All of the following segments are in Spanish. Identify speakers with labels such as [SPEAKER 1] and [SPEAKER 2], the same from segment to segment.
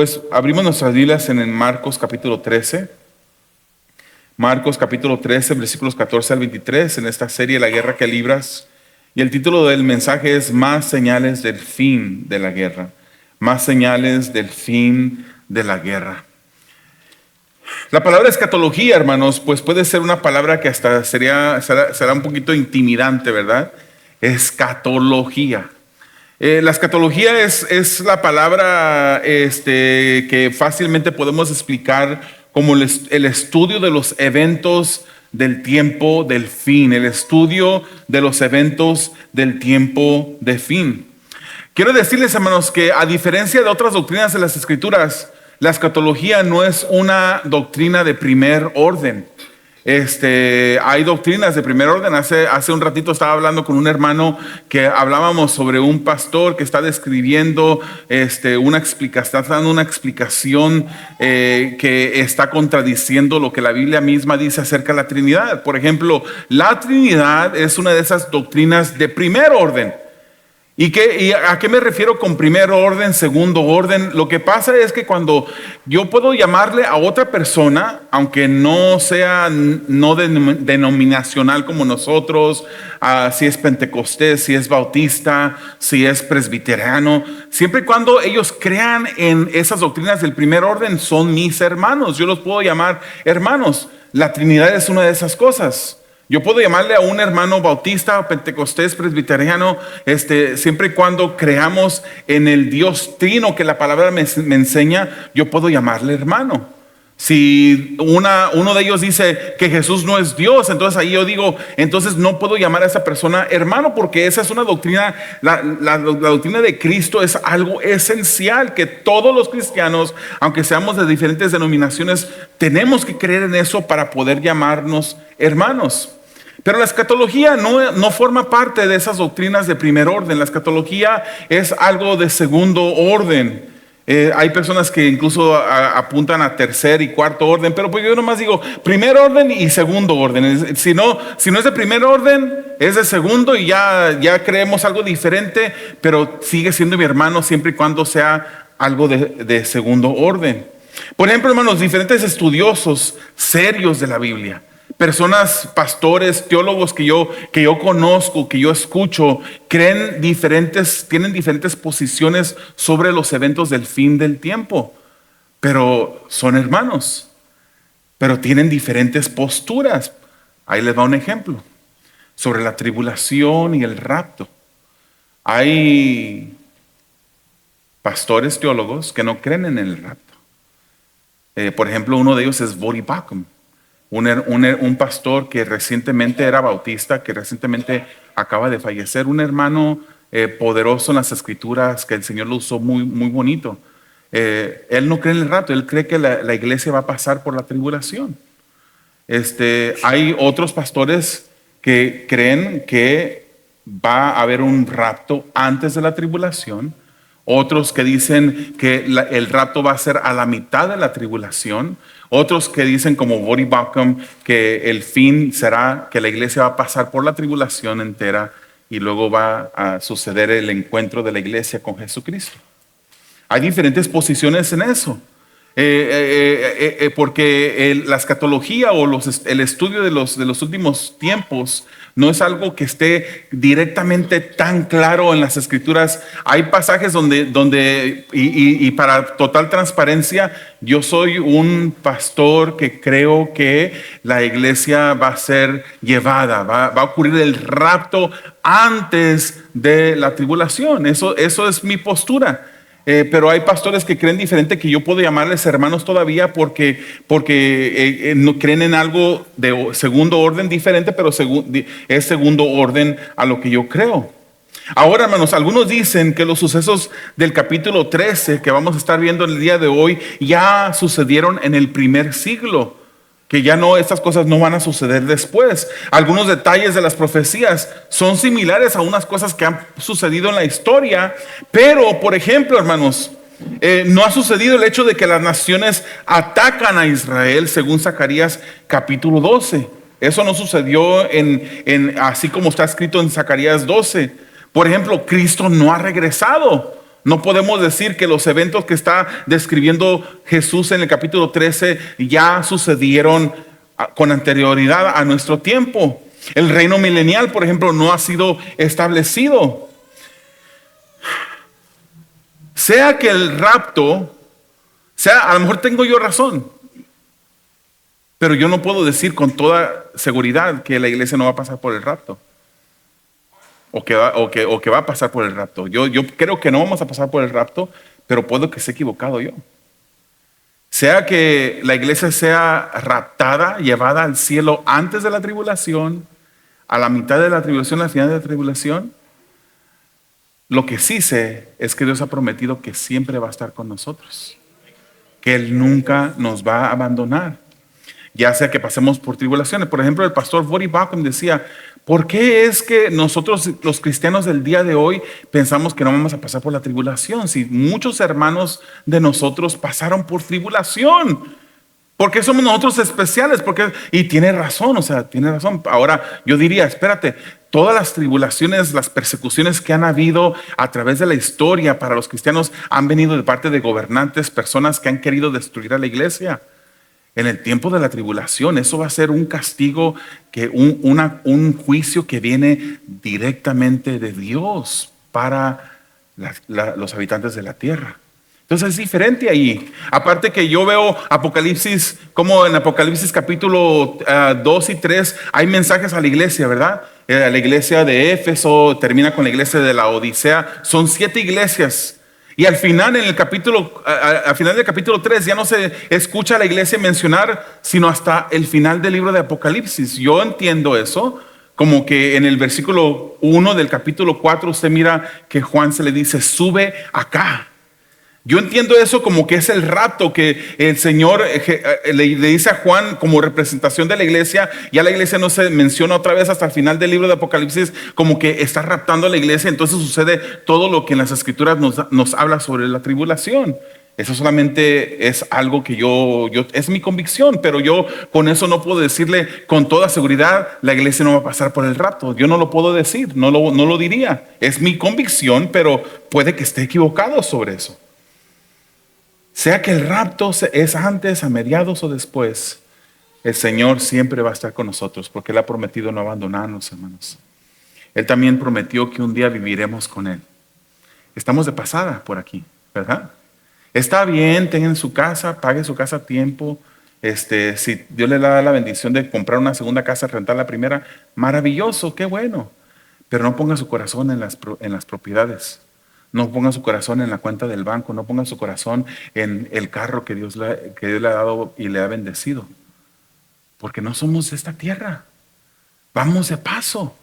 [SPEAKER 1] Pues abrimos nuestras Biblias en el Marcos capítulo 13. Marcos capítulo 13, versículos 14 al 23, en esta serie La guerra que libras. Y el título del mensaje es Más señales del fin de la guerra. Más señales del fin de la guerra. La palabra escatología, hermanos, pues puede ser una palabra que hasta será un poquito intimidante, ¿verdad? Escatología. La escatología es la palabra que fácilmente podemos explicar como el estudio de los eventos del tiempo del fin, el estudio de los eventos del tiempo de fin. Quiero decirles, hermanos, que a diferencia de otras doctrinas de las Escrituras, la escatología no es una doctrina de primer orden. Hay doctrinas de primer orden. Hace un ratito estaba hablando con un hermano que hablábamos sobre un pastor que está describiendo está dando una explicación que está contradiciendo lo que la Biblia misma dice acerca de la Trinidad. Por ejemplo, la Trinidad es una de esas doctrinas de primer orden. ¿Y a qué me refiero con primer orden, segundo orden? Lo que pasa es que cuando yo puedo llamarle a otra persona, aunque no sea denominacional como nosotros, si es pentecostés, si es bautista, si es presbiteriano, siempre y cuando ellos crean en esas doctrinas del primer orden, son mis hermanos. Yo los puedo llamar hermanos. La Trinidad es una de esas cosas. Yo puedo llamarle a un hermano bautista, pentecostés, presbiteriano, siempre y cuando creamos en el Dios trino que la palabra me enseña, yo puedo llamarle hermano. Si uno de ellos dice que Jesús no es Dios, entonces ahí yo digo, entonces no puedo llamar a esa persona hermano, porque esa es una doctrina, la doctrina de Cristo es algo esencial que todos los cristianos, aunque seamos de diferentes denominaciones, tenemos que creer en eso para poder llamarnos hermanos. Pero la escatología no forma parte de esas doctrinas de primer orden. La escatología es algo de segundo orden. Hay personas que incluso apuntan a tercer y cuarto orden, pero pues yo nomás digo primer orden y segundo orden. Si no es de primer orden, es de segundo y ya creemos algo diferente, pero sigue siendo mi hermano siempre y cuando sea algo de segundo orden. Por ejemplo, hermanos, diferentes estudiosos serios de la Biblia, personas, pastores, teólogos que yo conozco, que yo escucho, tienen diferentes posiciones sobre los eventos del fin del tiempo, pero son hermanos, pero tienen diferentes posturas. Ahí les va un ejemplo sobre la tribulación y el rapto. Hay pastores teólogos que no creen en el rapto. Por ejemplo, uno de ellos es Voddie Baucham. Un pastor que recientemente era bautista, que recientemente acaba de fallecer, un hermano poderoso en las escrituras, que el Señor lo usó muy, muy bonito. Él no cree en el rapto, él cree que la iglesia va a pasar por la tribulación. Hay otros pastores que creen que va a haber un rapto antes de la tribulación. Otros que dicen que el rapto va a ser a la mitad de la tribulación. Otros que dicen, como Voddie Baucham, que el fin será que la iglesia va a pasar por la tribulación entera y luego va a suceder el encuentro de la iglesia con Jesucristo. Hay diferentes posiciones en eso. Porque la escatología o el estudio de los últimos tiempos no es algo que esté directamente tan claro en las escrituras. Hay pasajes donde para total transparencia, yo soy un pastor que creo que la iglesia va a ser llevada, va a ocurrir el rapto antes de la tribulación. Eso es mi postura. Pero hay pastores que creen diferente, que yo puedo llamarles hermanos todavía porque no creen en algo de segundo orden diferente, pero es segundo orden a lo que yo creo. Ahora, hermanos, algunos dicen que los sucesos del capítulo 13 que vamos a estar viendo en el día de hoy ya sucedieron en el primer siglo, que estas cosas no van a suceder después. Algunos detalles de las profecías son similares a unas cosas que han sucedido en la historia, pero, por ejemplo, hermanos, no ha sucedido el hecho de que las naciones atacan a Israel, según Zacarías capítulo 12. Eso no sucedió así como está escrito en Zacarías 12. Por ejemplo, Cristo no ha regresado. No podemos decir que los eventos que está describiendo Jesús en el capítulo 13 ya sucedieron con anterioridad a nuestro tiempo. El reino milenial, por ejemplo, no ha sido establecido. Sea que el rapto, a lo mejor tengo yo razón, pero yo no puedo decir con toda seguridad que la iglesia no va a pasar por el rapto. O que va a pasar por el rapto. Yo creo que no vamos a pasar por el rapto, pero puedo que esté equivocado yo. Sea que la iglesia sea raptada, llevada al cielo antes de la tribulación, a la mitad de la tribulación, al final de la tribulación. Lo que sí sé es que Dios ha prometido que siempre va a estar con nosotros, que Él nunca nos va a abandonar, ya sea que pasemos por tribulaciones. Por ejemplo, el pastor Voddie Baucham decía, ¿por qué es que nosotros los cristianos del día de hoy pensamos que no vamos a pasar por la tribulación? Si muchos hermanos de nosotros pasaron por tribulación. ¿Por qué somos nosotros especiales? Y tiene razón, tiene razón. Ahora yo diría, espérate, todas las tribulaciones, las persecuciones que han habido a través de la historia para los cristianos han venido de parte de gobernantes, personas que han querido destruir a la iglesia. En el tiempo de la tribulación, eso va a ser un castigo, un juicio que viene directamente de Dios para los habitantes de la tierra. Entonces es diferente ahí. Aparte que yo veo Apocalipsis, como en Apocalipsis capítulo 2 y 3 hay mensajes a la iglesia, ¿verdad? La iglesia de Éfeso termina con la iglesia de la Odisea. Son 7 iglesias. Y al final, al final del capítulo 3 ya no se escucha a la iglesia mencionar, sino hasta el final del libro de Apocalipsis. Yo entiendo eso como que en el versículo 1 del capítulo 4 usted mira que Juan se le dice, sube acá. Yo entiendo eso como que es el rapto que el Señor le dice a Juan como representación de la iglesia. Ya la iglesia no se menciona otra vez hasta el final del libro de Apocalipsis, como que está raptando a la iglesia. Entonces sucede todo lo que en las escrituras nos habla sobre la tribulación. Eso solamente es algo que es mi convicción, pero yo con eso no puedo decirle con toda seguridad la iglesia no va a pasar por el rapto. Yo no lo puedo decir, no lo diría. Es mi convicción, pero puede que esté equivocado sobre eso. Sea que el rapto es antes, a mediados o después, el Señor siempre va a estar con nosotros porque Él ha prometido no abandonarnos, hermanos. Él también prometió que un día viviremos con Él. Estamos de pasada por aquí, ¿verdad? Está bien, tengan su casa, pague su casa a tiempo. Si Dios le da la bendición de comprar una segunda casa, rentar la primera, maravilloso, qué bueno. Pero no ponga su corazón en las propiedades. No ponga su corazón en la cuenta del banco, no ponga su corazón en el carro que Dios le ha dado y le ha bendecido. Porque no somos de esta tierra. Vamos de paso.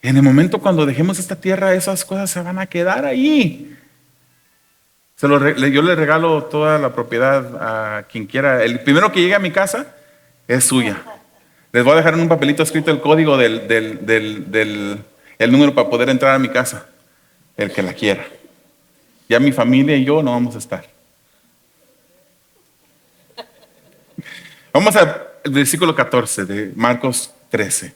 [SPEAKER 1] En el momento cuando dejemos esta tierra, esas cosas se van a quedar ahí. Yo le regalo toda la propiedad a quien quiera. El primero que llegue a mi casa es suya. Les voy a dejar en un papelito escrito el código el número para poder entrar a mi casa. El que la quiera. Ya mi familia y yo no vamos a estar. Vamos al versículo 14 de Marcos 13.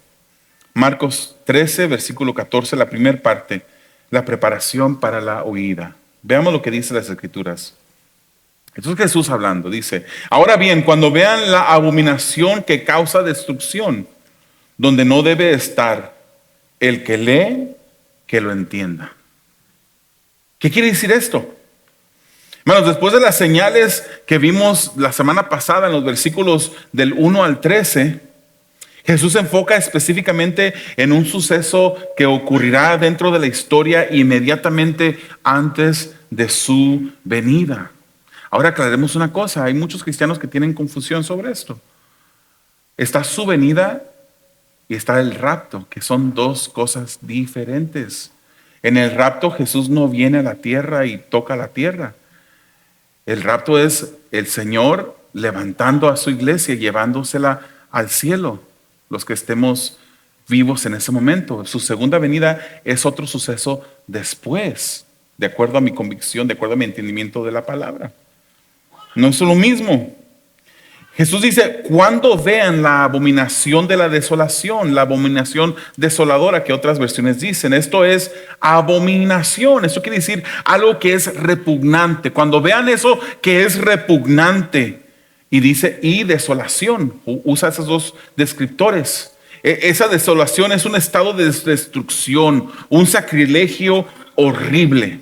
[SPEAKER 1] Marcos 13, versículo 14, la primera parte, la preparación para la huida. Veamos lo que dice las Escrituras. Esto es Jesús hablando, dice, ahora bien, cuando vean la abominación que causa destrucción, donde no debe estar, el que lee, que lo entienda. ¿Qué quiere decir esto? Hermanos, después de las señales que vimos la semana pasada en los versículos del 1 al 13, Jesús se enfoca específicamente en un suceso que ocurrirá dentro de la historia inmediatamente antes de su venida. Ahora aclaremos una cosa, hay muchos cristianos que tienen confusión sobre esto. Está su venida y está el rapto, que son dos cosas diferentes. En el rapto Jesús no viene a la tierra y toca la tierra. El rapto es el Señor levantando a su iglesia y llevándosela al cielo, los que estemos vivos en ese momento. Su segunda venida es otro suceso después, de acuerdo a mi convicción, de acuerdo a mi entendimiento de la palabra. No es lo mismo. Jesús dice, cuando vean la abominación de la desolación, la abominación desoladora que otras versiones dicen, esto es abominación, esto quiere decir algo que es repugnante. Cuando vean eso que es repugnante, y dice, y desolación, usa esos dos descriptores. Esa desolación es un estado de destrucción, un sacrilegio horrible.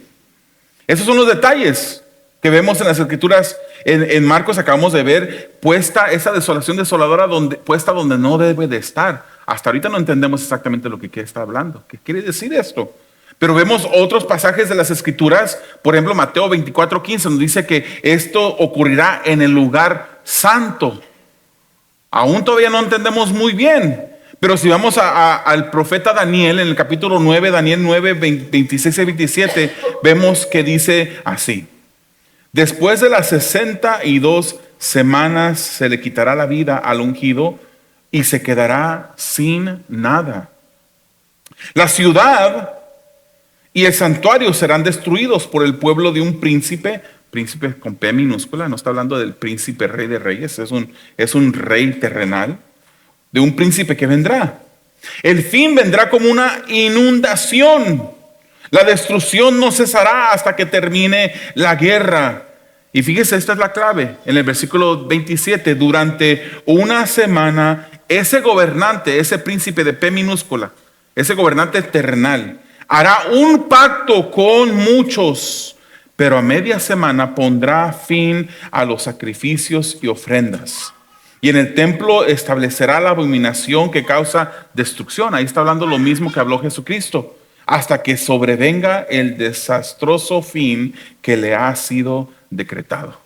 [SPEAKER 1] Esos son los detalles que vemos en las escrituras. En Marcos acabamos de ver puesta esa desolación desoladora puesta donde no debe de estar. Hasta ahorita no entendemos exactamente lo que está hablando. ¿Qué quiere decir esto? Pero vemos otros pasajes de las escrituras. Por ejemplo, Mateo 24:15 nos dice que esto ocurrirá en el lugar santo. Aún todavía no entendemos muy bien. Pero si vamos al profeta Daniel, en el capítulo 9, Daniel 9, 26 y 27, vemos que dice así: después de las 62 semanas se le quitará la vida al ungido y se quedará sin nada. La ciudad y el santuario serán destruidos por el pueblo de un príncipe con P minúscula, no está hablando del príncipe rey de reyes, es un rey terrenal, de un príncipe que vendrá. El fin vendrá como una inundación. La destrucción no cesará hasta que termine la guerra. Y fíjese, esta es la clave. En el versículo 27, durante una semana, ese gobernante, ese príncipe de P minúscula, ese gobernante terrenal, hará un pacto con muchos, pero a media semana pondrá fin a los sacrificios y ofrendas. Y en el templo establecerá la abominación que causa destrucción. Ahí está hablando lo mismo que habló Jesucristo. Hasta que sobrevenga el desastroso fin que le ha sido decretado.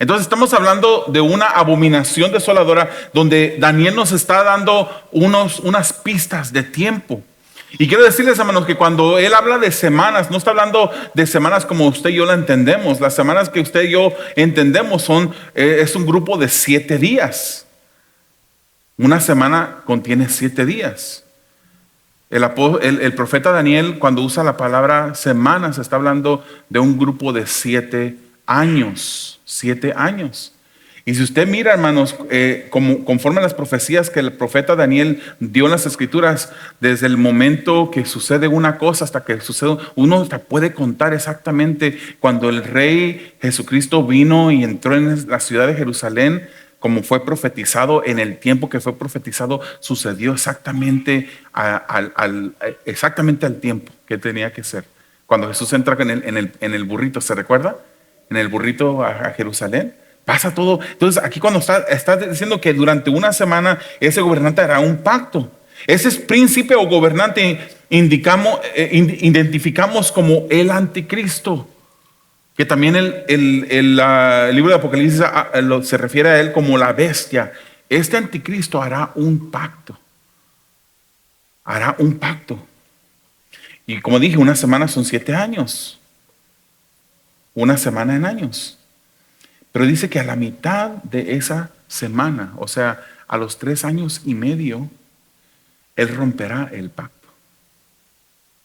[SPEAKER 1] Entonces estamos hablando de una abominación desoladora donde Daniel nos está dando unas pistas de tiempo. Y quiero decirles, hermanos, que cuando él habla de semanas, no está hablando de semanas como usted y yo la entendemos. Las semanas que usted y yo entendemos es un grupo de 7 días. Una semana contiene 7 días. El profeta Daniel, cuando usa la palabra semanas, está hablando de un grupo de 7 años. 7 años. Y si usted mira, hermanos, conforme a las profecías que el profeta Daniel dio en las escrituras, desde el momento que sucede una cosa hasta que sucede, uno hasta puede contar exactamente cuando el rey Jesucristo vino y entró en la ciudad de Jerusalén, como fue profetizado, en el tiempo que fue profetizado, sucedió exactamente al tiempo que tenía que ser. Cuando Jesús entra en el burrito, ¿se recuerda? En el burrito a Jerusalén. Pasa todo. Entonces aquí cuando está diciendo que durante una semana ese gobernante hará un pacto. Ese es príncipe o gobernante identificamos como el anticristo. Que también el libro de Apocalipsis se refiere a él como la bestia. Este anticristo hará un pacto. Hará un pacto. Y como dije, una semana son 7 años. Una semana en años. Pero dice que a la mitad de esa semana, o sea, a los 3 años y medio, él romperá el pacto.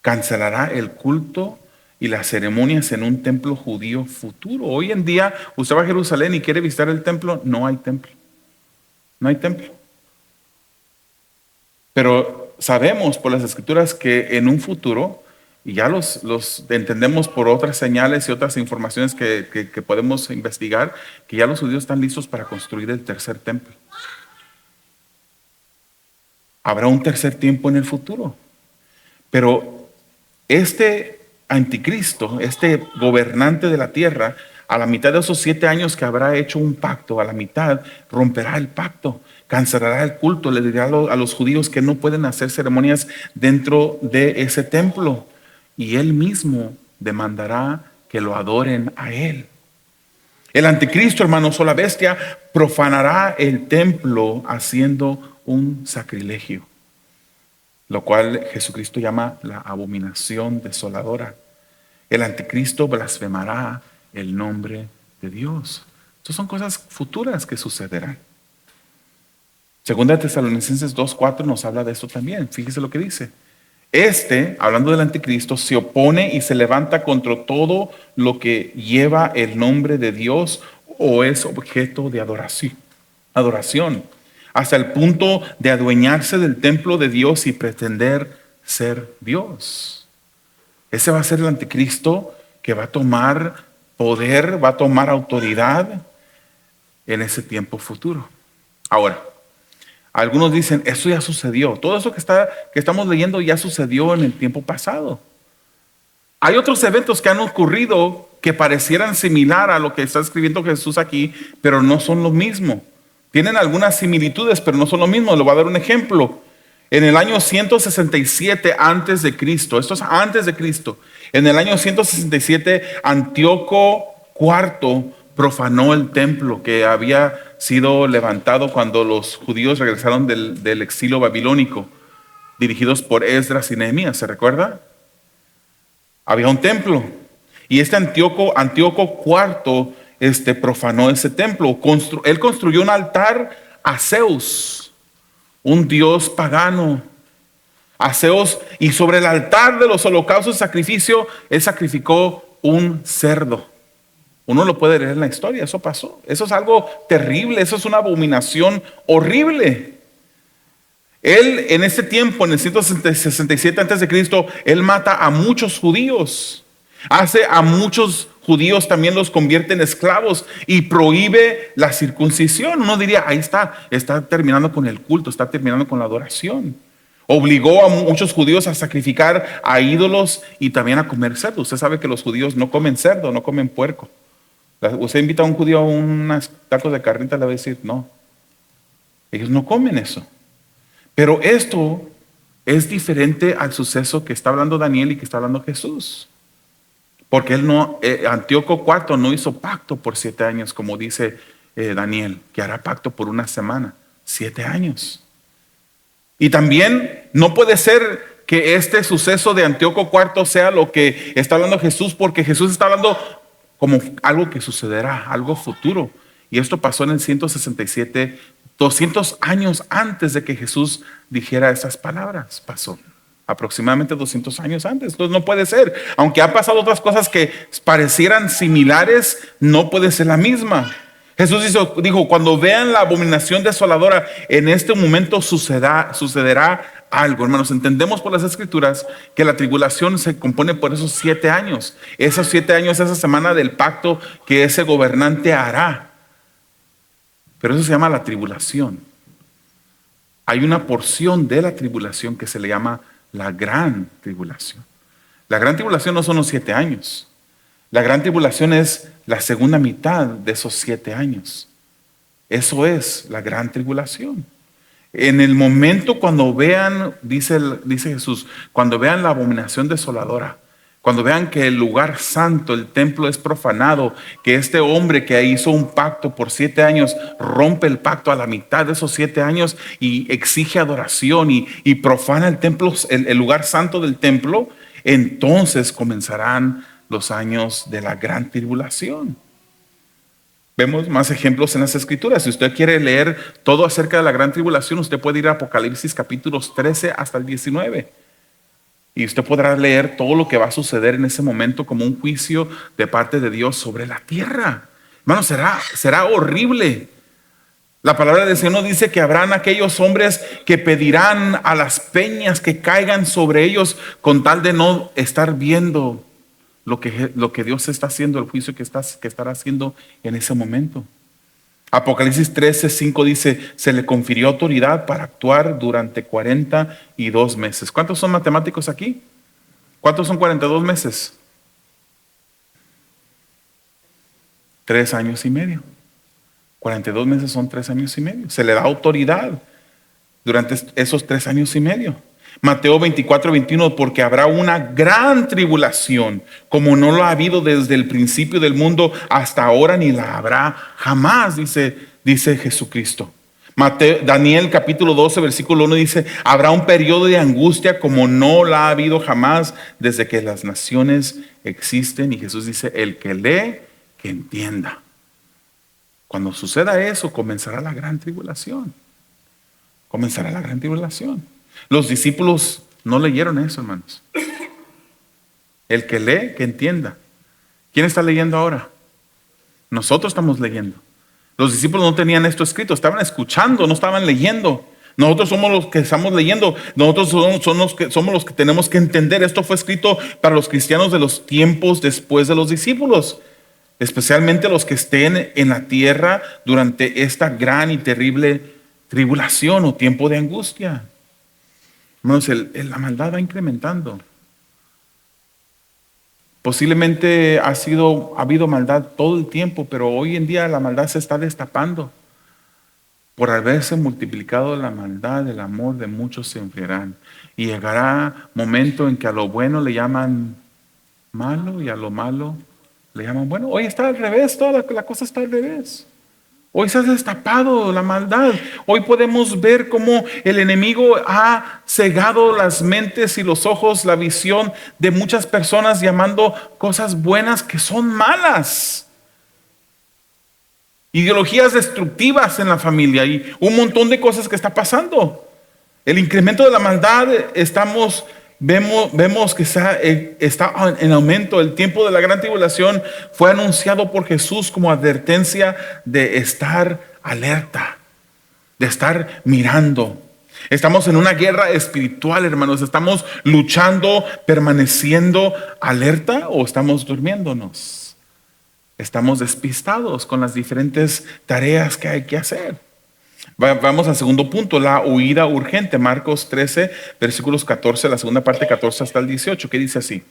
[SPEAKER 1] Cancelará el culto y las ceremonias en un templo judío futuro. Hoy en día, usted va a Jerusalén y quiere visitar el templo, no hay templo. No hay templo. Pero sabemos por las escrituras que en un futuro, y ya los entendemos por otras señales y otras informaciones que podemos investigar, que ya los judíos están listos para construir el tercer templo. Habrá un tercer tiempo en el futuro. Pero este anticristo, este gobernante de la tierra, a la mitad de esos 7 años que habrá hecho un pacto, a la mitad romperá el pacto, cancelará el culto, le dirá a los judíos que no pueden hacer ceremonias dentro de ese templo. Y él mismo demandará que lo adoren a él. El anticristo, hermanos, o la bestia, profanará el templo haciendo un sacrilegio, lo cual Jesucristo llama la abominación desoladora. El anticristo blasfemará el nombre de Dios. Estas son cosas futuras que sucederán. Segunda de Tesalonicenses 2:4 nos habla de esto también. Fíjese lo que dice. Hablando del anticristo, se opone y se levanta contra todo lo que lleva el nombre de Dios o es objeto de adoración. adoración, hasta el punto de adueñarse del templo de Dios y pretender ser Dios. Ese va a ser el anticristo que va a tomar poder, va a tomar autoridad en ese tiempo futuro. Ahora, algunos dicen, eso ya sucedió. Todo eso que estamos leyendo ya sucedió en el tiempo pasado. Hay otros eventos que han ocurrido que parecieran similar a lo que está escribiendo Jesús aquí, pero no son lo mismo. Tienen algunas similitudes, pero no son lo mismo. Le voy a dar un ejemplo. En el año 167 antes de Cristo, esto es antes de Cristo, en el año 167 Antíoco IV profanó el templo que había sido levantado cuando los judíos regresaron del exilio babilónico, dirigidos por Esdras y Nehemías, ¿se recuerda? Había un templo y este Antíoco IV profanó ese templo. Él construyó un altar a Zeus, un dios pagano, a Zeus, y sobre el altar de los holocaustos de sacrificio, él sacrificó un cerdo. Uno lo puede leer en la historia, eso pasó. Eso es algo terrible, eso es una abominación horrible. Él en ese tiempo, en el 167 antes de Cristo, él mata a muchos judíos. Hace a muchos judíos, también los convierte en esclavos y prohíbe la circuncisión. Uno diría, ahí está terminando con el culto, está terminando con la adoración. Obligó a muchos judíos a sacrificar a ídolos y también a comer cerdo. Usted sabe que los judíos no comen cerdo, no comen puerco. Usted invita a un judío a unos tacos de carnita, le va a decir, no, ellos no comen eso. Pero esto es diferente al suceso que está hablando Daniel y que está hablando Jesús. Porque Antíoco IV no hizo pacto por 7 años, como dice Daniel, que hará pacto por una semana, 7 años. Y también no puede ser que este suceso de Antíoco IV sea lo que está hablando Jesús, porque Jesús está hablando como algo que sucederá, algo futuro. Y esto pasó en el 167, 200 años antes de que Jesús dijera esas palabras, pasó. Aproximadamente 200 años antes. Entonces no puede ser. Aunque ha pasado otras cosas que parecieran similares, no puede ser la misma. Jesús dijo, cuando vean la abominación desoladora, en este momento sucederá algo. Hermanos, entendemos por las Escrituras que la tribulación se compone por esos 7 años. Esos 7 años, esa semana del pacto que ese gobernante hará. Pero eso se llama la tribulación. Hay una porción de la tribulación que se le llama la gran tribulación. La gran tribulación no son los 7 años. La gran tribulación es la segunda mitad de esos 7 años. Eso es la gran tribulación. En el momento cuando vean, dice Jesús, cuando vean la abominación desoladora, cuando vean que el lugar santo, el templo es profanado, que este hombre que hizo un pacto por 7 años rompe el pacto a la mitad de esos 7 años y exige adoración y profana el templo, el lugar santo del templo, entonces comenzarán los años de la gran tribulación. Vemos más ejemplos en las Escrituras. Si usted quiere leer todo acerca de la gran tribulación, usted puede ir a Apocalipsis capítulos 13 hasta el 19. Y usted podrá leer todo lo que va a suceder en ese momento como un juicio de parte de Dios sobre la tierra. Hermano, será horrible. La palabra del Señor nos dice que habrán aquellos hombres que pedirán a las peñas que caigan sobre ellos con tal de no estar viendo lo que Dios está haciendo, el juicio que estará haciendo en ese momento. Apocalipsis 13:5 dice, se le confirió autoridad para actuar durante 42 meses. ¿Cuántos son matemáticos aquí? ¿Cuántos son 42 meses? 3 años y medio. 42 meses son 3 años y medio. Se le da autoridad durante esos 3 años y medio. Mateo 24:21, porque habrá una gran tribulación, como no lo ha habido desde el principio del mundo hasta ahora, ni la habrá jamás, dice Jesucristo. Daniel capítulo 12, versículo 1 dice, habrá un periodo de angustia como no la ha habido jamás desde que las naciones existen. Y Jesús dice, el que lee, que entienda. Cuando suceda eso, comenzará la gran tribulación. Comenzará la gran tribulación. Los discípulos no leyeron eso, hermanos. El que lee, que entienda. ¿Quién está leyendo ahora? Nosotros estamos leyendo. Los discípulos no tenían esto escrito, estaban escuchando, no estaban leyendo. Nosotros somos los que estamos leyendo, nosotros somos los que tenemos que entender. Esto fue escrito para los cristianos de los tiempos después de los discípulos, especialmente los que estén en la tierra durante esta gran y terrible tribulación o tiempo de angustia. Hermanos, la maldad va incrementando. Posiblemente ha habido maldad todo el tiempo, pero hoy en día la maldad se está destapando. Por haberse multiplicado la maldad, el amor de muchos se enfriarán. Y llegará momento en que a lo bueno le llaman malo y a lo malo le llaman bueno. Hoy está al revés, toda la cosa está al revés. Hoy se ha destapado la maldad. Hoy podemos ver cómo el enemigo ha cegado las mentes y los ojos, la visión de muchas personas, llamando cosas buenas que son malas. Ideologías destructivas en la familia y un montón de cosas que está pasando. El incremento de la maldad, vemos que está en aumento. El tiempo de la gran tribulación fue anunciado por Jesús como advertencia de estar alerta, de estar mirando. Estamos en una guerra espiritual, hermanos. ¿Estamos luchando, permaneciendo alerta o estamos durmiéndonos? Estamos despistados con las diferentes tareas que hay que hacer. Vamos al segundo punto, la huida urgente. Marcos 13, versículos 14, la segunda parte 14 hasta el 18, que dice así: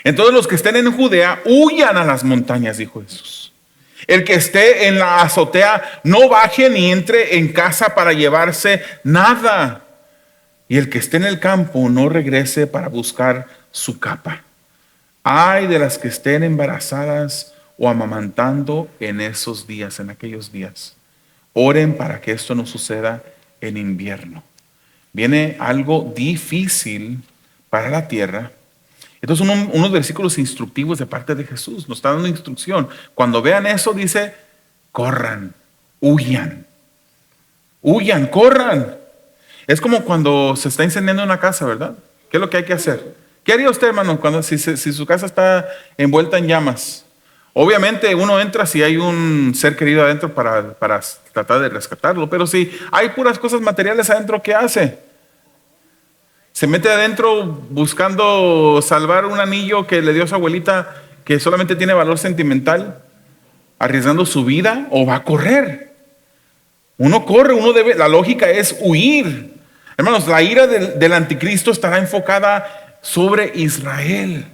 [SPEAKER 1] entonces los que estén en Judea, huyan a las montañas, dijo Jesús. El que esté en la azotea, no baje ni entre en casa para llevarse nada. Y el que esté en el campo, no regrese para buscar su capa. Ay de las que estén embarazadas o amamantando en esos días, en aquellos días. Oren para que esto no suceda en invierno. Viene algo difícil para la tierra. Entonces unos versículos instructivos de parte de Jesús. Nos está dando instrucción. Cuando vean eso dice, corran, huyan, corran. Es como cuando se está incendiando una casa, ¿verdad? ¿Qué es lo que hay que hacer? ¿Qué haría usted, hermano, si su casa está envuelta en llamas? Obviamente uno entra si hay un ser querido adentro para tratar de rescatarlo, pero si hay puras cosas materiales adentro, ¿qué hace? Se mete adentro buscando salvar un anillo que le dio su abuelita que solamente tiene valor sentimental, arriesgando su vida, o va a correr. Uno corre, la lógica es huir. Hermanos, la ira del anticristo estará enfocada sobre Israel.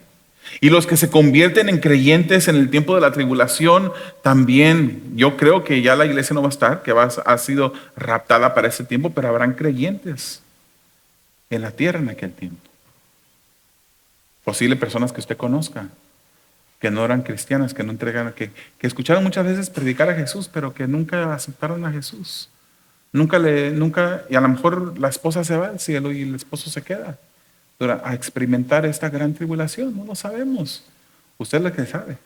[SPEAKER 1] Y los que se convierten en creyentes en el tiempo de la tribulación, también, yo creo que ya la iglesia no va a estar, que ha sido raptada para ese tiempo, pero habrán creyentes en la tierra en aquel tiempo. Posible personas que usted conozca, que no eran cristianas, que no entregaron, que escucharon muchas veces predicar a Jesús, pero que nunca aceptaron a Jesús. Nunca, y a lo mejor la esposa se va al cielo y el esposo se queda a experimentar esta gran tribulación. No lo sabemos. Usted es el que sabe.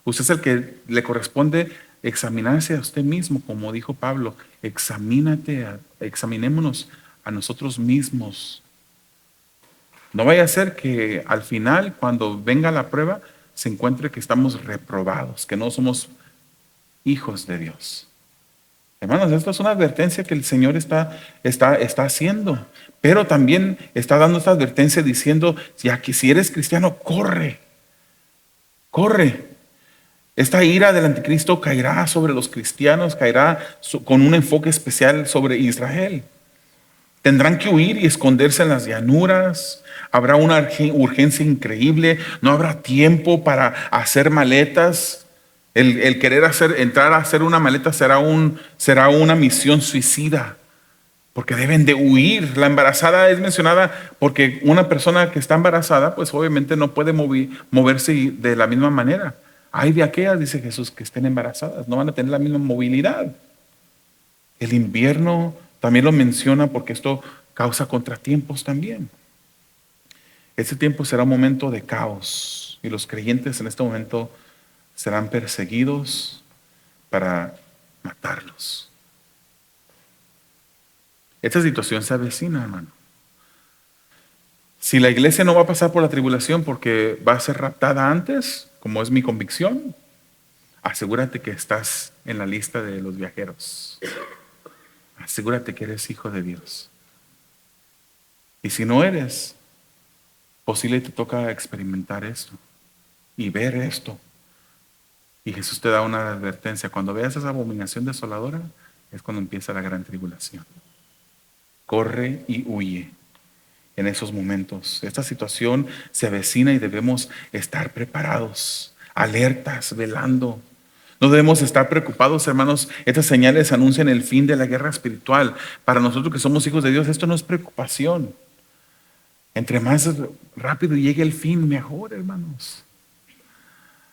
[SPEAKER 1] Usted es el que le corresponde examinarse a usted mismo, como dijo Pablo. Examinémonos a nosotros mismos. No vaya a ser que al final, cuando venga la prueba, se encuentre que estamos reprobados, que no somos hijos de Dios. Hermanos, esto es una advertencia que el Señor está haciendo, pero también está dando esta advertencia diciendo, ya que si eres cristiano, corre. Esta ira del anticristo caerá sobre los cristianos, caerá con un enfoque especial sobre Israel. Tendrán que huir y esconderse en las llanuras. Habrá una urgencia increíble. No habrá tiempo para hacer maletas. El querer entrar a hacer una maleta será una misión suicida, porque deben de huir. La embarazada es mencionada porque una persona que está embarazada, pues obviamente no puede moverse de la misma manera. Ay de aquellas, dice Jesús, que estén embarazadas, no van a tener la misma movilidad. El invierno también lo menciona porque esto causa contratiempos también. Este tiempo será un momento de caos y los creyentes en este momento serán perseguidos para matarlos. Esta situación se avecina, hermano. Si la iglesia no va a pasar por la tribulación porque va a ser raptada antes, como es mi convicción, asegúrate que estás en la lista de los viajeros. Asegúrate que eres hijo de Dios. Y si no eres, posible te toca experimentar esto y ver esto. Y Jesús te da una advertencia. Cuando veas esa abominación desoladora, es cuando empieza la gran tribulación. Corre y huye en esos momentos. Esta situación se avecina y debemos estar preparados, alertas, velando. No debemos estar preocupados, hermanos. Estas señales anuncian el fin de la guerra espiritual. Para nosotros que somos hijos de Dios, esto no es preocupación. Entre más rápido llegue el fin, mejor, hermanos.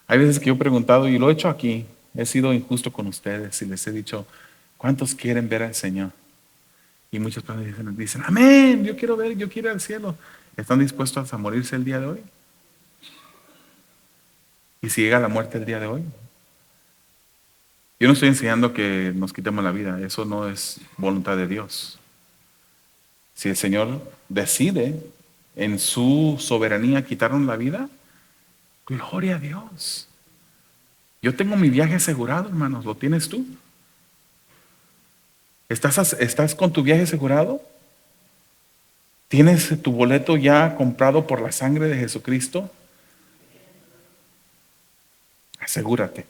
[SPEAKER 1] Hay veces que yo he preguntado, y lo he hecho aquí, he sido injusto con ustedes y les he dicho, ¿cuántos quieren ver al Señor? Y muchas personas dicen, amén, yo quiero ver, yo quiero ir al cielo. ¿Están dispuestos a morirse el día de hoy? ¿Y si llega la muerte el día de hoy? Yo no estoy enseñando que nos quitemos la vida, eso no es voluntad de Dios. Si el Señor decide en su soberanía quitarnos la vida, gloria a Dios. Yo tengo mi viaje asegurado, hermanos, ¿lo tienes tú? ¿Estás con tu viaje asegurado? ¿Tienes tu boleto ya comprado por la sangre de Jesucristo? Asegúrate,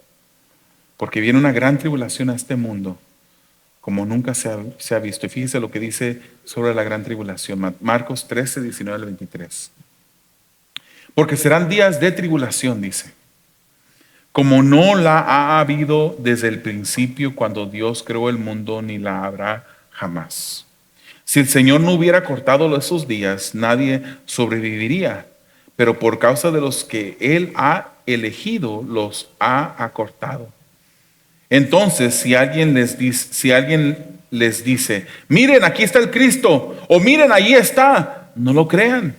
[SPEAKER 1] porque viene una gran tribulación a este mundo, como nunca se ha visto. Y fíjese lo que dice sobre la gran tribulación, Marcos 13, 19 al 23. Porque serán días de tribulación, dice, como no la ha habido desde el principio cuando Dios creó el mundo, ni la habrá jamás. Si el Señor no hubiera cortado esos días, nadie sobreviviría, pero por causa de los que Él ha elegido, los ha acortado. Entonces, si alguien les dice, miren, aquí está el Cristo, o miren, ahí está, no lo crean.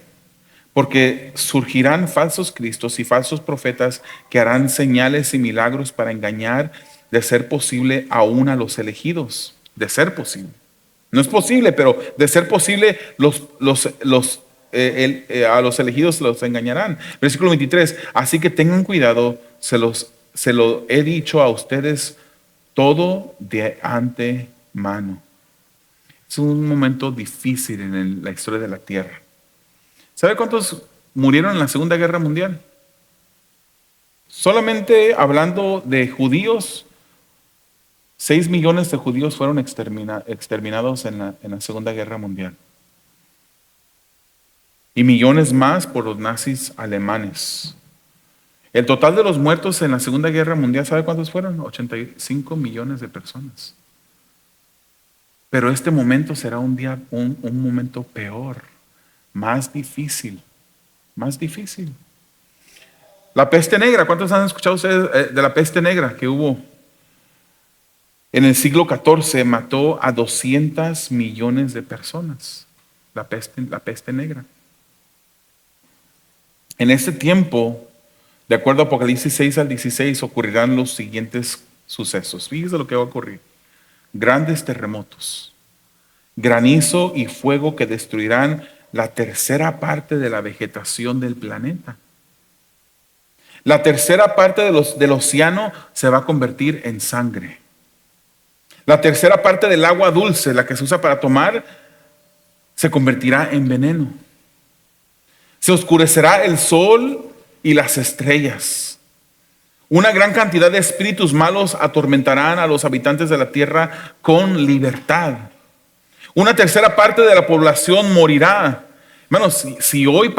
[SPEAKER 1] Porque surgirán falsos cristos y falsos profetas que harán señales y milagros para engañar, de ser posible, aún a los elegidos. De ser posible. No es posible, pero de ser posible, a los elegidos los engañarán. Versículo 23. Así que tengan cuidado, se lo he dicho a ustedes todo de antemano. Es un momento difícil en la historia de la tierra. ¿Sabe cuántos murieron en la Segunda Guerra Mundial? Solamente hablando de judíos, 6 millones de judíos fueron exterminados en la Segunda Guerra Mundial. Y millones más por los nazis alemanes. El total de los muertos en la Segunda Guerra Mundial, ¿sabe cuántos fueron? 85 millones de personas. Pero este momento será un momento peor. Más difícil, más difícil. La peste negra, ¿cuántos han escuchado ustedes de la peste negra que hubo? En el siglo XIV mató a 200 millones de personas, la peste negra. En ese tiempo, de acuerdo a Apocalipsis 6 al 16, ocurrirán los siguientes sucesos. Fíjense lo que va a ocurrir. Grandes terremotos, granizo y fuego que destruirán la tercera parte de la vegetación del planeta. La tercera parte del océano se va a convertir en sangre. La tercera parte del agua dulce, la que se usa para tomar, se convertirá en veneno. Se oscurecerá el sol y las estrellas. Una gran cantidad de espíritus malos atormentarán a los habitantes de la tierra con libertad. Una tercera parte de la población morirá. Hermanos, si hoy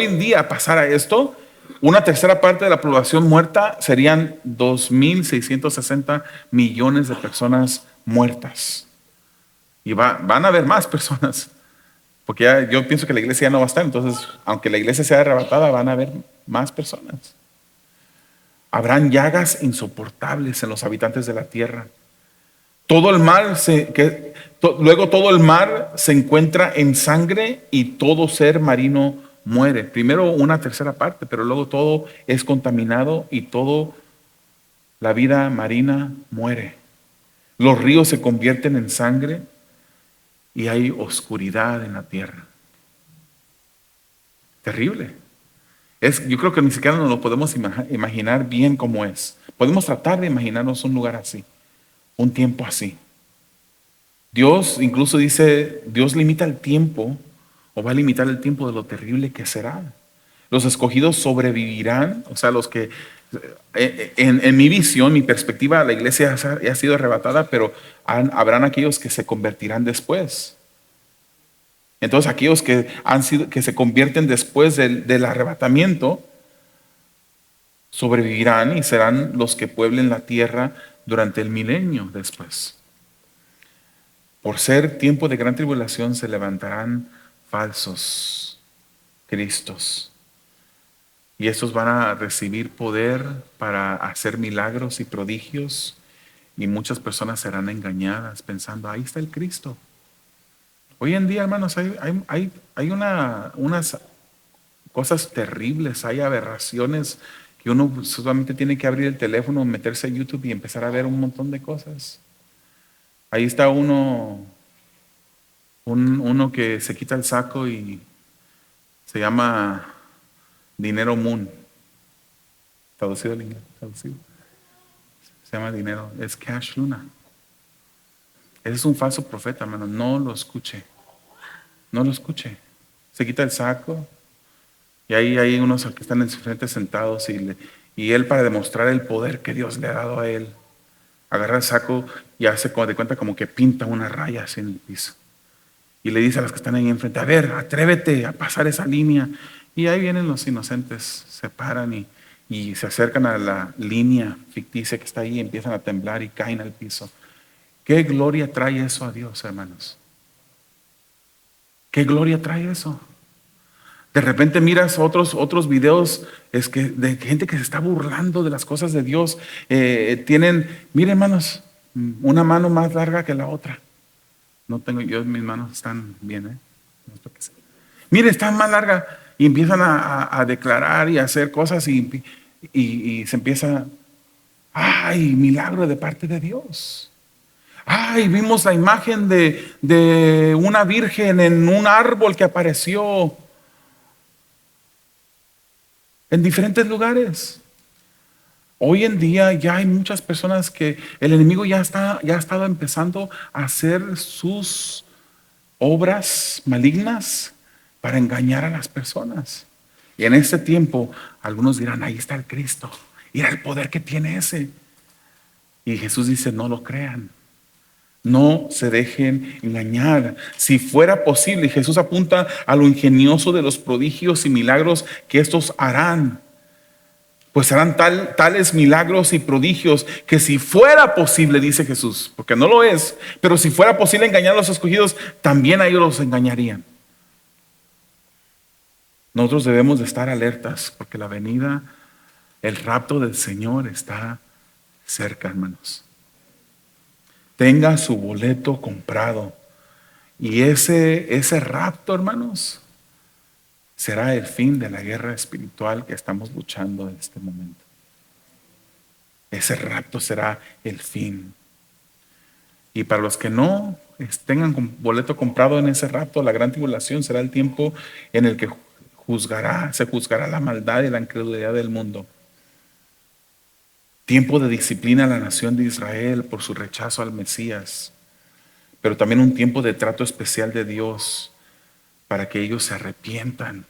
[SPEAKER 1] en día pasara esto, una tercera parte de la población muerta serían 2.660 millones de personas muertas. Y van a haber más personas, porque yo pienso que la iglesia ya no va a estar. Entonces, aunque la iglesia sea arrebatada, van a haber más personas. Habrán llagas insoportables en los habitantes de la tierra. Todo el mar luego todo el mar se encuentra en sangre y todo ser marino muere. Primero una tercera parte, pero luego todo es contaminado y toda la vida marina muere. Los ríos se convierten en sangre y hay oscuridad en la tierra. Terrible. Yo creo que ni siquiera nos lo podemos imaginar bien cómo es. Podemos tratar de imaginarnos un lugar así, un tiempo así. Dios incluso dice, Dios limita el tiempo o va a limitar el tiempo de lo terrible que será. Los escogidos sobrevivirán, o sea, los que, en mi visión, mi perspectiva, la iglesia ya ha sido arrebatada, pero habrán aquellos que se convertirán después. Entonces, aquellos que se convierten después del arrebatamiento, sobrevivirán y serán los que pueblen la tierra durante el milenio después. Por ser tiempo de gran tribulación se levantarán falsos cristos. Y estos van a recibir poder para hacer milagros y prodigios. Y muchas personas serán engañadas pensando, ahí está el Cristo. Hoy en día, hermanos, hay unas cosas terribles, hay aberraciones que uno solamente tiene que abrir el teléfono, meterse a YouTube y empezar a ver un montón de cosas. Ahí está uno que se quita el saco y se llama Dinero Moon. Traducido al inglés, traducido. Se llama dinero, es Cash Luna. Ese es un falso profeta, hermano. No lo escuche. No lo escuche. Se quita el saco y ahí hay unos que están en su frente sentados y él, para demostrar el poder que Dios le ha dado a él, agarra el saco y hace de cuenta como que pinta una raya así en el piso. Y le dice a los que están ahí enfrente, a ver, atrévete a pasar esa línea. Y ahí vienen los inocentes, se paran y se acercan a la línea ficticia que está ahí, empiezan a temblar y caen al piso. ¿Qué gloria trae eso a Dios, hermanos? ¿Qué gloria trae eso? De repente miras otros videos de gente que se está burlando de las cosas de Dios. Miren, hermanos, una mano más larga que la otra. No tengo, mis manos están bien, ¿eh? Mire, están más largas. Y empiezan a declarar y a hacer cosas y se empieza, ¡ay, milagro de parte de Dios! ¡Ay, vimos la imagen de una virgen en un árbol que apareció en diferentes lugares! Hoy en día ya hay muchas personas que el enemigo ya ha estado empezando a hacer sus obras malignas para engañar a las personas. Y en este tiempo algunos dirán, ahí está el Cristo, mira el poder que tiene ese. Y Jesús dice, no lo crean, no se dejen engañar. Si fuera posible, Jesús apunta a lo ingenioso de los prodigios y milagros que estos harán. Pues harán tales milagros y prodigios que si fuera posible, dice Jesús, porque no lo es, pero si fuera posible engañar a los escogidos, también a ellos los engañarían. Nosotros debemos de estar alertas porque la venida, el rapto del Señor está cerca, hermanos. Tenga su boleto comprado. Y ese rapto, hermanos, será el fin de la guerra espiritual que estamos luchando en este momento. Ese rapto será el fin. Y para los que no tengan boleto comprado en ese rapto, la gran tribulación será el tiempo en el que se juzgará la maldad y la incredulidad del mundo. Tiempo de disciplina a la nación de Israel por su rechazo al Mesías, pero también un tiempo de trato especial de Dios para que ellos se arrepientan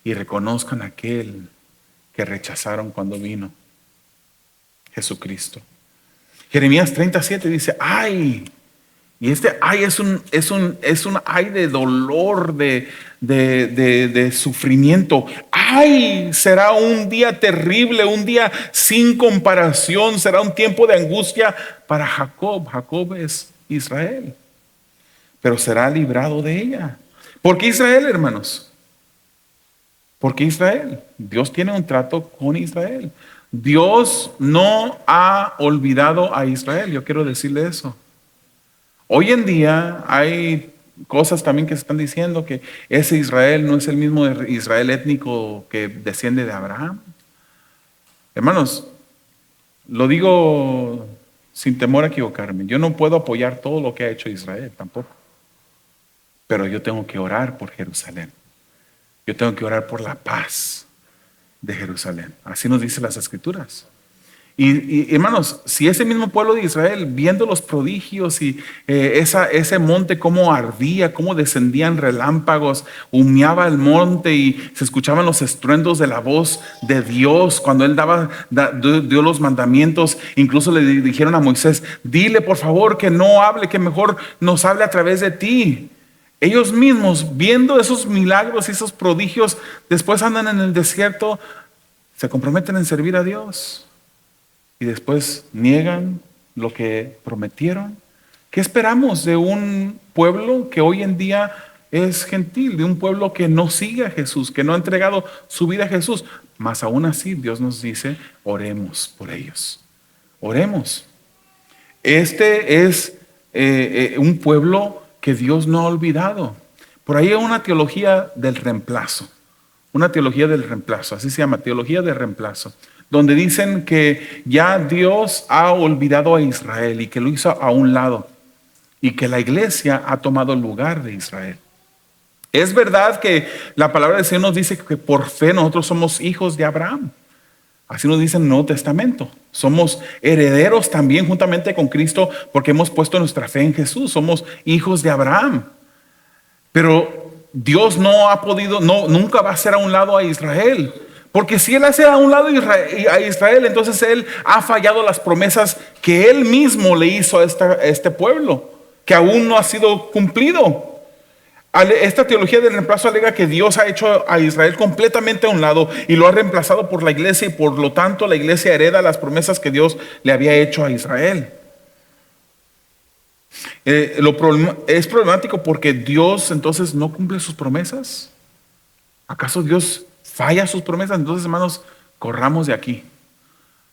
[SPEAKER 1] y reconozcan a aquel que rechazaron cuando vino, Jesucristo. Jeremías 37 dice, ¡ay! Y este ay es un ay de dolor, de sufrimiento. Ay, será un día terrible, un día sin comparación, será un tiempo de angustia para Jacob. Jacob es Israel, pero será librado de ella. ¿Por qué Israel, hermanos? ¿Por qué Israel? Dios tiene un trato con Israel. Dios no ha olvidado a Israel. Yo quiero decirle eso. Hoy en día hay cosas también que se están diciendo que ese Israel no es el mismo Israel étnico que desciende de Abraham. Hermanos, lo digo sin temor a equivocarme. Yo no puedo apoyar todo lo que ha hecho Israel tampoco. Pero yo tengo que orar por Jerusalén. Yo tengo que orar por la paz. de Jerusalén. Así nos dicen las Escrituras. Hermanos, si ese mismo pueblo de Israel, viendo los prodigios y ese monte cómo ardía, cómo descendían relámpagos, humeaba el monte y se escuchaban los estruendos de la voz de Dios cuando Él dio los mandamientos, incluso le dijeron a Moisés, dile por favor que no hable, que mejor nos hable a través de ti. Ellos mismos, viendo esos milagros y esos prodigios, después andan en el desierto, se comprometen en servir a Dios. Y después niegan lo que prometieron. ¿Qué esperamos de un pueblo que hoy en día es gentil, de un pueblo que no sigue a Jesús, que no ha entregado su vida a Jesús? Mas aún así Dios nos dice, oremos por ellos. Oremos. Este es un pueblo que Dios no ha olvidado. Por ahí hay una teología del reemplazo. Una teología del reemplazo, así se llama, teología del reemplazo, donde dicen que ya Dios ha olvidado a Israel y que lo hizo a un lado y que la iglesia ha tomado el lugar de Israel. Es verdad que la palabra del Señor nos dice que por fe nosotros somos hijos de Abraham. Así nos dice en el Nuevo Testamento. Somos herederos también juntamente con Cristo porque hemos puesto nuestra fe en Jesús. Somos hijos de Abraham. Pero Dios no ha podido, nunca va a hacer a un lado a Israel. Porque si Él hace a un lado a Israel, entonces Él ha fallado las promesas que Él mismo le hizo a este pueblo, que aún no ha sido cumplido. Esta teología del reemplazo alega que Dios ha hecho a Israel completamente a un lado y lo ha reemplazado por la iglesia, y por lo tanto la iglesia hereda las promesas que Dios le había hecho a Israel. Es problemático porque Dios entonces no cumple sus promesas. ¿Acaso Dios falla sus promesas? Entonces, hermanos, corramos de aquí.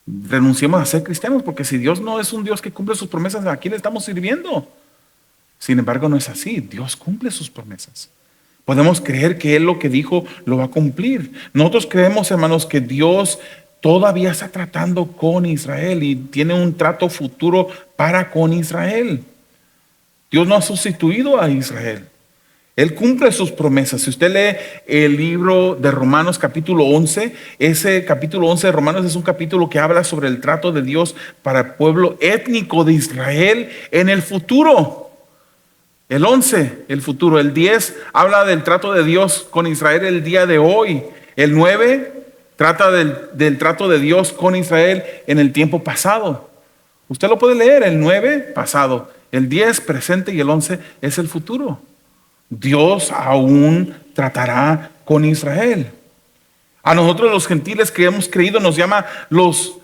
[SPEAKER 1] Renunciemos a ser cristianos, porque si Dios no es un Dios que cumple sus promesas, ¿a quién le estamos sirviendo? Sin embargo, no es así. Dios cumple sus promesas. Podemos creer que Él lo que dijo lo va a cumplir. Nosotros creemos, hermanos, que Dios todavía está tratando con Israel y tiene un trato futuro para con Israel. Dios no ha sustituido a Israel. Él cumple sus promesas. Si usted lee el libro de Romanos capítulo 11, ese capítulo 11 de Romanos es un capítulo que habla sobre el trato de Dios para el pueblo étnico de Israel en el futuro. El 11, el futuro. El 10 habla del trato de Dios con Israel el día de hoy. El 9 trata del trato de Dios con Israel en el tiempo pasado. Usted lo puede leer, el 9 pasado, el 10 presente y el 11 es el futuro. Dios aún tratará con Israel. A nosotros los gentiles que hemos creído nos llama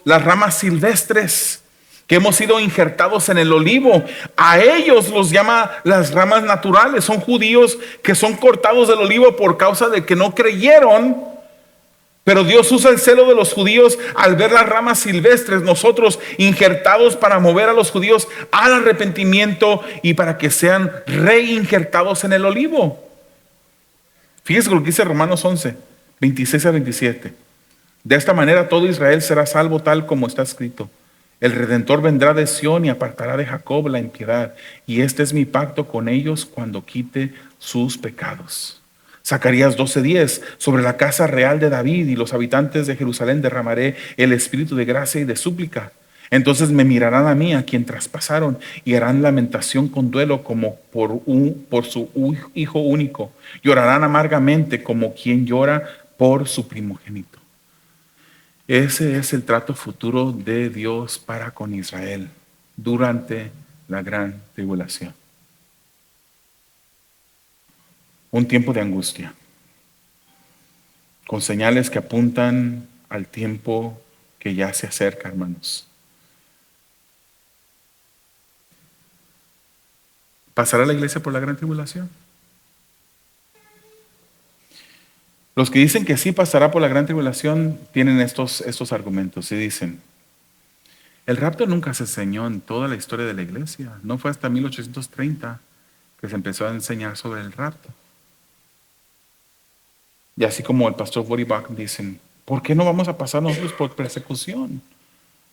[SPEAKER 1] las ramas silvestres, que hemos sido injertados en el olivo. A ellos los llama las ramas naturales. Son judíos que son cortados del olivo por causa de que no creyeron. Pero Dios usa el celo de los judíos al ver las ramas silvestres, nosotros injertados, para mover a los judíos al arrepentimiento y para que sean reinjertados en el olivo. Fíjense lo que dice Romanos 11, 26 a 27. De esta manera todo Israel será salvo, tal como está escrito. El Redentor vendrá de Sión y apartará de Jacob la impiedad. Y este es mi pacto con ellos cuando quite sus pecados. Zacarías 12:10, sobre la casa real de David y los habitantes de Jerusalén derramaré el espíritu de gracia y de súplica. Entonces me mirarán a mí, a quien traspasaron, y harán lamentación con duelo como por su hijo único. Llorarán amargamente como quien llora por su primogénito. Ese es el trato futuro de Dios para con Israel durante la gran tribulación. Un tiempo de angustia, con señales que apuntan al tiempo que ya se acerca, hermanos. ¿Pasará la iglesia por la gran tribulación? Los que dicen que sí pasará por la gran tribulación tienen estos argumentos y dicen: el rapto nunca se enseñó en toda la historia de la iglesia. No fue hasta 1830 que se empezó a enseñar sobre el rapto. Y así como el pastor Boribach dicen: ¿por qué no vamos a pasar nosotros por persecución?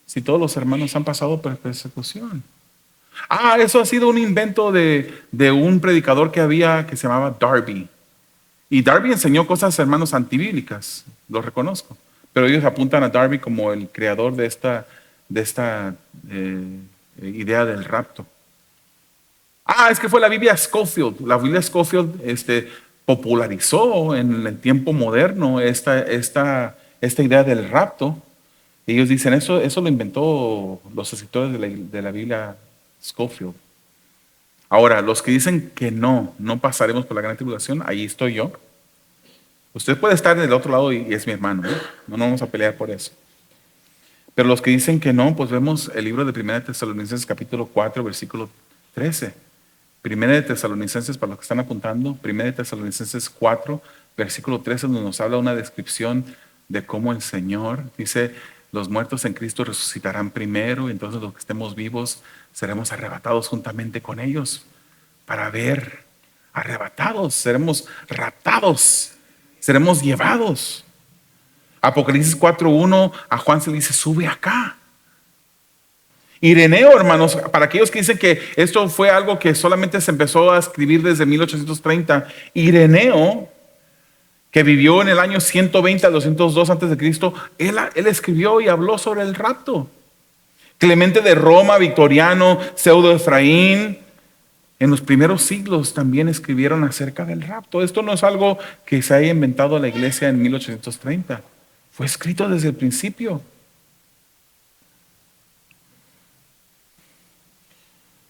[SPEAKER 1] Si todos los hermanos han pasado por persecución. Eso ha sido un invento de un predicador que se llamaba Darby. Y Darby enseñó cosas, hermanos, antibíblicas, lo reconozco. Pero ellos apuntan a Darby como el creador de esta idea del rapto. Es que fue la Biblia Scofield. La Biblia Scofield popularizó en el tiempo moderno esta idea del rapto. Ellos dicen, eso lo inventó los escritores de la Biblia Scofield. Ahora, los que dicen que no pasaremos por la gran tribulación, ahí estoy yo. Usted puede estar del otro lado y es mi hermano, ¿eh? No vamos a pelear por eso. Pero los que dicen que no, pues vemos el libro de 1 Tesalonicenses capítulo 4, versículo 13. 1 Tesalonicenses, para los que están apuntando, 1 Tesalonicenses 4, versículo 13, donde nos habla una descripción de cómo el Señor dice, los muertos en Cristo resucitarán primero, y entonces los que estemos vivos seremos arrebatados juntamente con ellos para ver, arrebatados, seremos raptados, seremos llevados. Apocalipsis 4:1, a Juan se le dice, sube acá. Ireneo, hermanos, para aquellos que dicen que esto fue algo que solamente se empezó a escribir desde 1830, Ireneo, que vivió en el año 120 al 202 antes de Cristo, él escribió y habló sobre el rapto. Clemente de Roma, Victoriano, Pseudo Efraín, en los primeros siglos también escribieron acerca del rapto. Esto no es algo que se haya inventado la iglesia en 1830. Fue escrito desde el principio.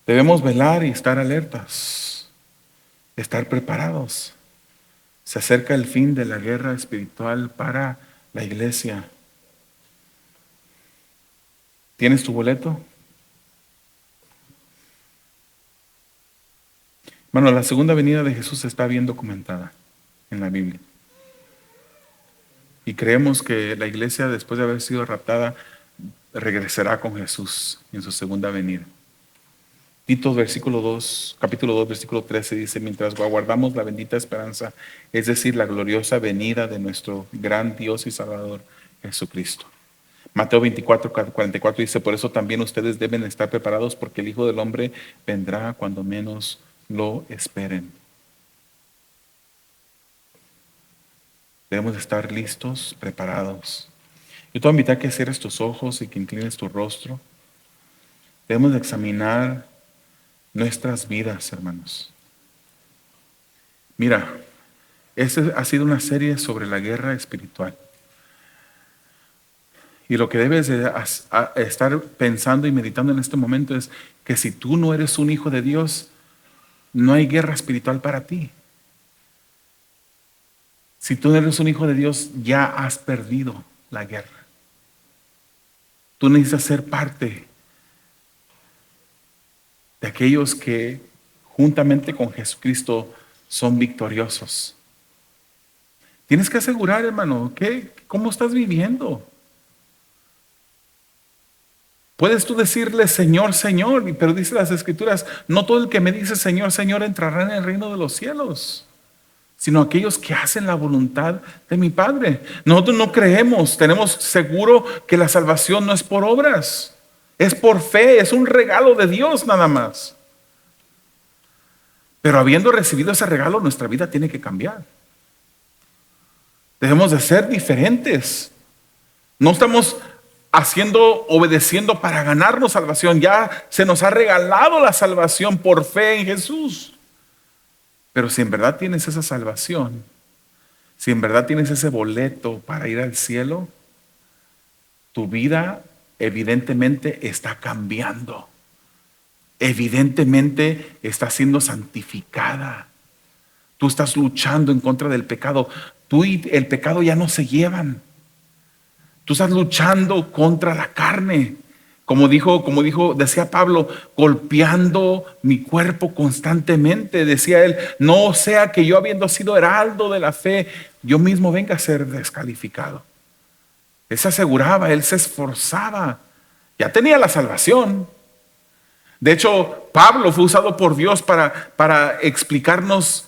[SPEAKER 1] Debemos velar y estar alertas, estar preparados. Se acerca el fin de la guerra espiritual para la iglesia. ¿Tienes tu boleto? Bueno, la segunda venida de Jesús está bien documentada en la Biblia. Y creemos que la iglesia, después de haber sido raptada, regresará con Jesús en su segunda venida. Tito capítulo 2, versículo 13 dice, mientras aguardamos la bendita esperanza, es decir, la gloriosa venida de nuestro gran Dios y Salvador Jesucristo. Mateo 24, 44 dice, por eso también ustedes deben estar preparados porque el Hijo del Hombre vendrá cuando menos lo esperen. Debemos estar listos, preparados. Yo te voy a invitar a que cierres tus ojos y que inclines tu rostro. Debemos examinar nuestras vidas, hermanos. Mira, esta ha sido una serie sobre la guerra espiritual. Y lo que debes de estar pensando y meditando en este momento es que si tú no eres un hijo de Dios, no hay guerra espiritual para ti. Si tú no eres un hijo de Dios, ya has perdido la guerra. Tú necesitas ser parte de aquellos que juntamente con Jesucristo son victoriosos. Tienes que asegurar, hermano, ¿cómo estás viviendo? Puedes tú decirle Señor, Señor, pero dice las Escrituras, no todo el que me dice Señor, Señor entrará en el reino de los cielos, sino aquellos que hacen la voluntad de mi Padre. Nosotros no creemos, tenemos seguro que la salvación no es por obras, es por fe, es un regalo de Dios nada más. Pero habiendo recibido ese regalo, nuestra vida tiene que cambiar. Debemos de ser diferentes. No estamos obedeciendo para ganarnos salvación. Ya se nos ha regalado la salvación por fe en Jesús. Pero si en verdad tienes esa salvación, si en verdad tienes ese boleto para ir al cielo, tu vida evidentemente está cambiando. Evidentemente está siendo santificada. Tú estás luchando en contra del pecado. Tú y el pecado ya no se llevan. Tú estás luchando contra la carne. Decía Pablo, golpeando mi cuerpo constantemente. Decía él, no sea que yo habiendo sido heraldo de la fe, yo mismo venga a ser descalificado. Él se aseguraba, él se esforzaba. Ya tenía la salvación. De hecho, Pablo fue usado por Dios para explicarnos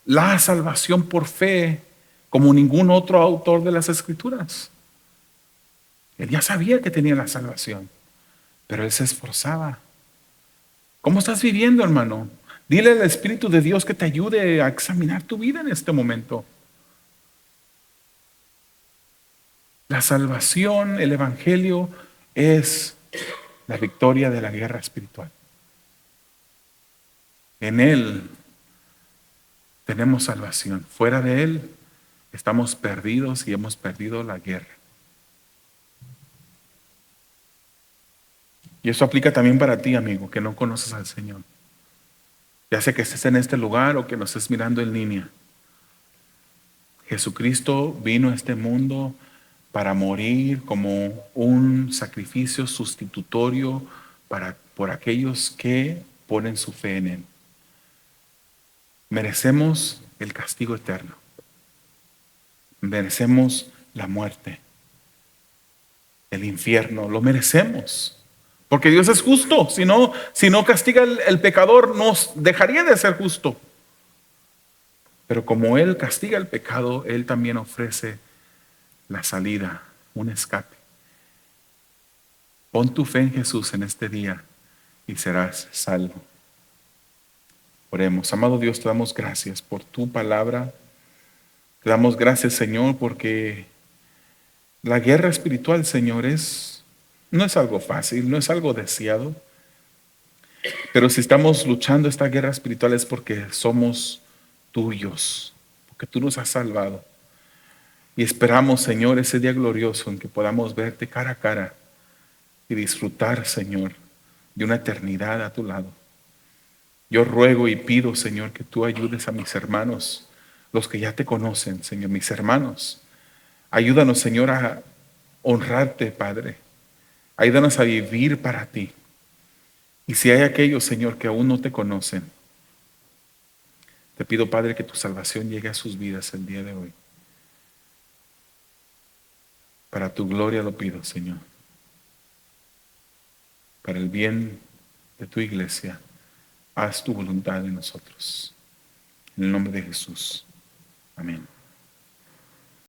[SPEAKER 1] la salvación por fe como ningún otro autor de las Escrituras. Él ya sabía que tenía la salvación, pero él se esforzaba. ¿Cómo estás viviendo, hermano? Dile al Espíritu de Dios que te ayude a examinar tu vida en este momento. La salvación, el Evangelio es la victoria de la guerra espiritual. En Él tenemos salvación. Fuera de Él estamos perdidos y hemos perdido la guerra. Y eso aplica también para ti, amigo, que no conoces al Señor. Ya sea que estés en este lugar o que nos estés mirando en línea. Jesucristo vino a este mundo para morir como un sacrificio sustitutorio por aquellos que ponen su fe en Él. Merecemos el castigo eterno. Merecemos la muerte, el infierno, lo merecemos. Porque Dios es justo. Si no castiga el pecador, nos dejaría de ser justo. Pero como Él castiga el pecado, Él también ofrece la salida, un escape. Pon tu fe en Jesús en este día y serás salvo. Oremos. Amado Dios, te damos gracias por tu palabra. Te damos gracias, Señor, porque la guerra espiritual, Señor, no es algo fácil, no es algo deseado. Pero si estamos luchando esta guerra espiritual es porque somos tuyos, porque tú nos has salvado. Y esperamos, Señor, ese día glorioso en que podamos verte cara a cara y disfrutar, Señor, de una eternidad a tu lado. Yo ruego y pido, Señor, que tú ayudes a mis hermanos, los que ya te conocen, Señor, mis hermanos. Ayúdanos, Señor, a honrarte, Padre. Ayúdanos a vivir para ti. Y si hay aquellos, Señor, que aún no te conocen, te pido, Padre, que tu salvación llegue a sus vidas el día de hoy. Para tu gloria lo pido, Señor. Para el bien de tu iglesia, haz tu voluntad en nosotros. En el nombre de Jesús. Amén.